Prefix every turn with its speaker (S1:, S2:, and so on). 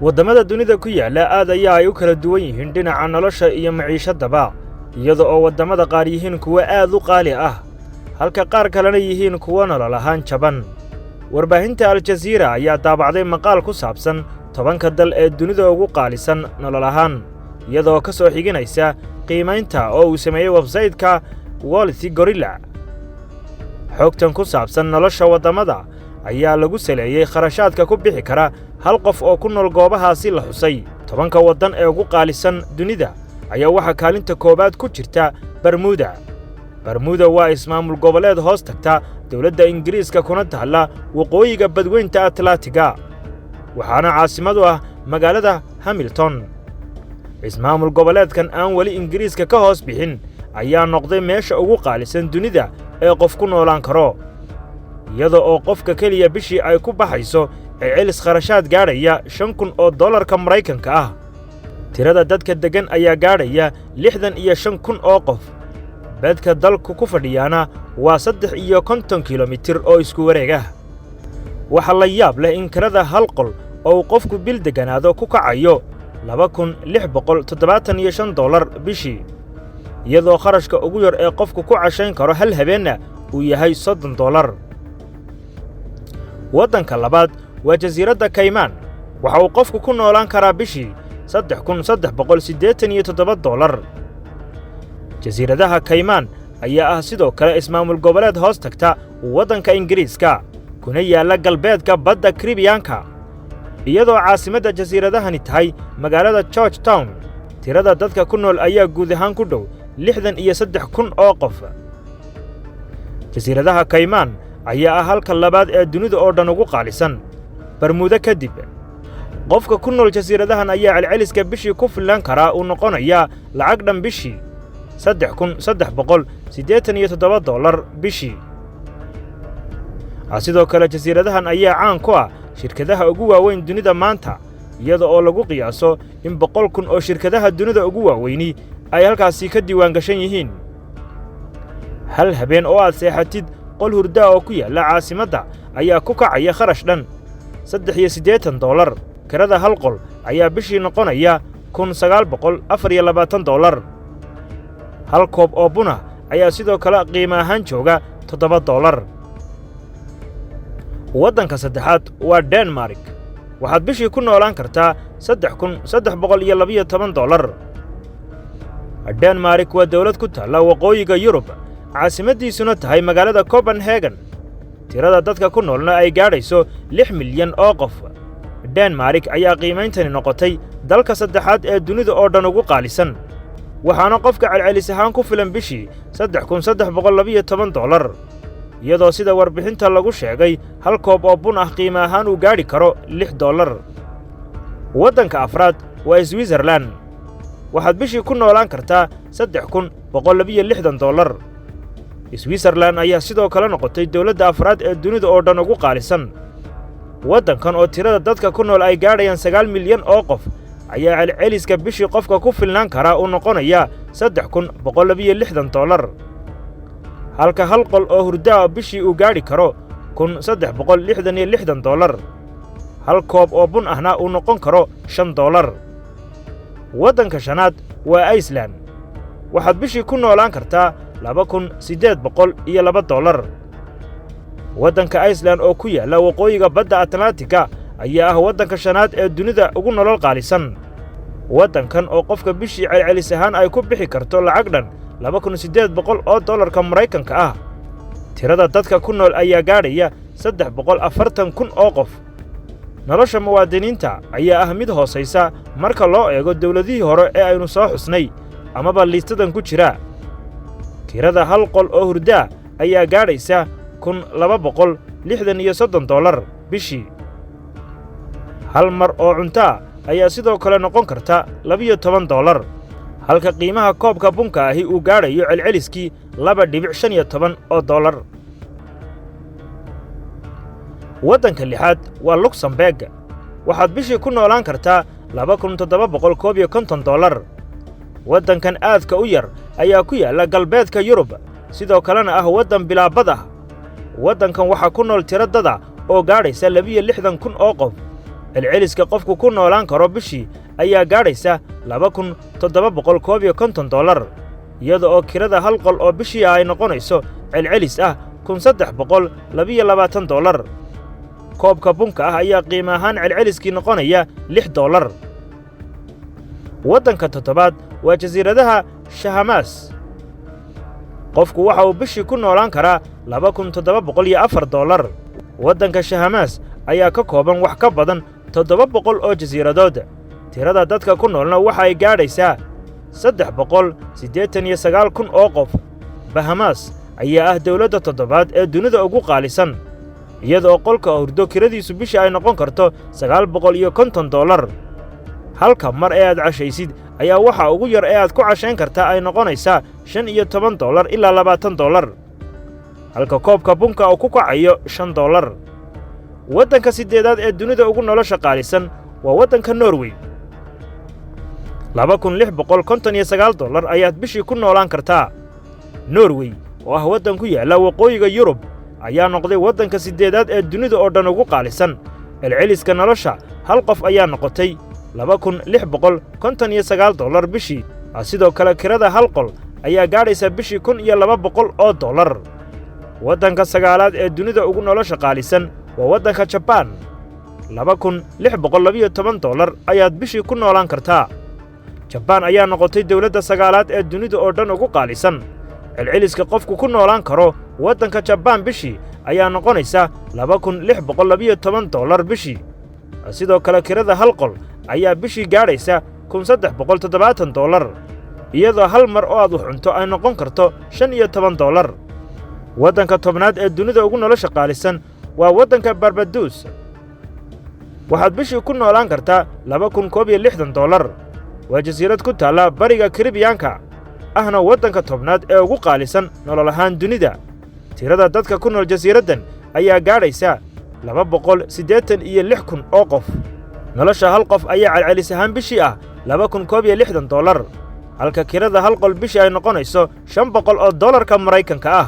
S1: waddamada dunida ku yaala aad ayaa ay u kala duwan yihiin dhinaca nolosha iyo maciishadaba iyada oo waddamada qaar yihiin kuwa aad u qaali ah halka qaar kalena yihiin kuwa nolol ahaan jaban warbaahinta Al-Jazeera ayaa daabacday maqaal ku saabsan 10 dal ee dunida ugu qaalisan nolol ahaan iyadoo ka soo xiginaysa qiimaynta oo uu sameeyay website-ka Wealthy Gorilla xogtan ku saabsan nolosha waddamada ayaa lagu saleeyay kharashaadka ku bixi kara hal qof oo ku nool goobahaasi la xusay 10 waddan ee ugu qaalisan dunida ayaa waxa kaalinta koobaad ku jirta Bermuda waa ismaamul goboleed hoos tagta dawladda Ingiriiska kuna taala waqooyiga badweynta Atlantiga waxaana caasimadu ah magaalada Hamilton ismaamul goboleedkan aan wali Ingiriiska ka hoos bixin ayaa noqday meesha ugu qaalisan dunida ee qof ku noolaan karo iyada oo qofka kaliya bishii ay ku baxayso celis kharashaad gaaraya $5,000 Mareykanka ah tirada dadka degan ayaa gaaraya 65,000 oo qof badka dalku ku fadhiyana waa 350 kilomitir oo isku wareeg ah waxa la yaab leh in kirada hal qol oo qofku bil deganaado ku kacayo $2,675 bishii iyadoo kharashka ugu yar ee qofku ku cashayn karo hal habeenna uu yahay $30 waddanka labaad waa jasiiradda Cayman waxa uu qofku ku noolaan karaa bishii $3,387 jasiiradaha Cayman ayaa ah sidoo kale ismaamul goboleed hoos tagta waddanka Ingiriiska kuna yaala galbeedka badda Caribbean-ka iyadoo caasimadda jasiiradahani tahay magaalada Georgetown tirada dadka ku nool ayaa guud ahaan ku dhow 63,000 oo qof jasiiradaha Cayman ayaa ah halka labaad ee dunida oo dhan ugu qaalisan Bermuda kadib qofka ku nool jasiiradahan ayaa celceliska bishii ku filan karaa uu noqonaya lacag dhan bishii $3,387 bishii sidoo kale jasiiradahan ayaa caan ku ah shirkadaha ugu waaweyn dunida maanta iyada oo lagu qiyaaso in 100,000 oo shirkadaha dunida ugu waaweyni ay halkaasi ka diiwaan gashan yihiin hal habeen oo aad seexatid qol hurda oo ku yaala caasimadda ayaa ku kacaya kharash dhan $83 kirada hal qol ayaa bishii noqonaya $1,924 hal koob oo buna ayaa sidoo kale qiimo ahaan jooga $7 waddanka saddexaad waa Denmark waxaad bishii ku noolaan kartaa $3,312 Denmark waa dawlad ku taala waqooyiga Yurub caasimadiisuna tahay magaalada Copenhagen tirada dadka ku noolna ay gaadhayso 6 milyan oo qof Denmark ayaa qiimeyntani noqotay dalka saddexaad ee dunida oo dhan ugu qaalisan waxaana qofka celcelis ahaan ku filan bishii $3,312 iyadoo sida warbixinta lagu sheegay hal koob oo bun ah qiimo ahaan uu gaadhi karo $6 waddanka afraad waa Switzerland waxaad bishii ku noolaan kartaa $3,160 Switzerland ayaa sidoo kale noqotay dawladda afraad ee dunida oo dhan ugu qaalisan waddankan oo tirada dadka ku nool ay gaadhayaan 9 milyan oo qof ayaa celceliska bishii qofka ku filnaan karaa uu noqonaya $3,160 halka hal qol oo hurda bishii uu gaadhi karo $1,366 hal koob oo bun ahna uu noqon karo $5 waddanka shanaad waa Iceland waxaad bishii ku noolaan kartaa $2,802 waddanka Iceland oo ku yaala waqooyiga badda Atlantiga ayaa ah waddanka shanaad ee dunida ugu nolol qaalisan waddankan oo qofka bishii celcelis ahaan ay ku bixi karto lacag dhan $2,800 Mareykanka ah tirada dadka ku nool ayaa gaadhaya 340,000 oo qof nolosha muwaadiniinta ayaa ah mid hoosaysa marka loo eego dawladihii hore ee aynu soo xusnay amaba liistadan ku jira tirada hal qol oo hurda ayaa gaadhaysa $2,263 bishii hal mar oo cunto ayaa sidoo kale noqon karta $12 halka qiimaha koobka bunka ahi uu gaadhayo celceliskii $2.15 waddanka lixaad waa Luxembourg waxaad bishii ku noolaan kartaa $2,751 waddankan aadka u yar ayaa ku yaala galbeedka Yurub sidoo kalena ah waddan bilaabad ah waddankan waxaa ku nool tiro dada oo gaadhaysa 62,000 oo qof. celceliska qofku ku noolaan karo bishii ayaa gaadhaysa $2,751, iyada oo kirada hal qol oo bishii ay noqonayso celcelis ah $1,322. koobka bunka ah ayaa qiimo ahaan celceliskii noqonaya $6. waddanka toddobaad waa jasiiradaha Shahamaas. qofku waxa uu bishii ku noolaan karaa $2,704. waddanka Shahamaas ayaa ka kooban wax ka badan 700 oo jasiiradood. tirada dadka ku noolna waxa ay gaadhaysaa 389,000 oo qof. Bahamas ayaa ah dawladda toddobaad ee dunida ugu qaalisan, iyada oo qolka hurdo kiradiisu bishii ay noqon karto $950. halka mar ee aad cashaysid ayaa waxa ugu yar ee aad ku cashayn kartaa ay noqonaysaa $15 ilaa $20, halka koobka bunka uu ku kacayo $5. waddanka siddeedaad ee dunida ugu nolosha qaalisan waa waddanka Norway. $2,659 ayaad bishii ku noolaan kartaa. Norway oo ah waddan ku yaalla waqooyiga Yurub ayaa noqday waddanka siddeedaad ee dunida oo dhan ugu qaalisan. celceliska nolosha hal qof ayaa noqotay $2,659 bishii. sidoo kale kirada hal qol ayaa gaadhaysa bishii $1,200. waddanka sagaalaad ee dunida ugu nolosha qaalisan waa waddanka Jabbaan. $612 ayaad bishii ku noolaan kartaa. Jabbaan ayaa noqotay dawladda sagaalaad ee dunida oo dhan ugu qaalisan. celceliska qofku ku noolaan karo waddanka Jabbaan bishii ayaa noqonaysa $612 bishii. sidoo kale kirada hal qol ayaa bishii gaadhaysa $1,370, iyadoo hal mar oo aad wax cunto ay noqon karto $15. waddanka tobnaad ee dunida ugu nolosha qaalisan waa waddanka Barbados. waxaad bishii ku noolaan kartaa $2,060. waa jasiirad ku taalla bariga Karibiyaanka, ahna waddanka tobnaad ee ugu qaalisan nolol ahaan dunida. tirada dadka ku nool jasiiraddan ayaa gaadhaysa 286,000 oo qof. nolosha hal qof ayaa celcelis ahaan bishii ah $2,060, halka kirada hal qol bishii ay noqonayso $500 oo Maraykanka ah.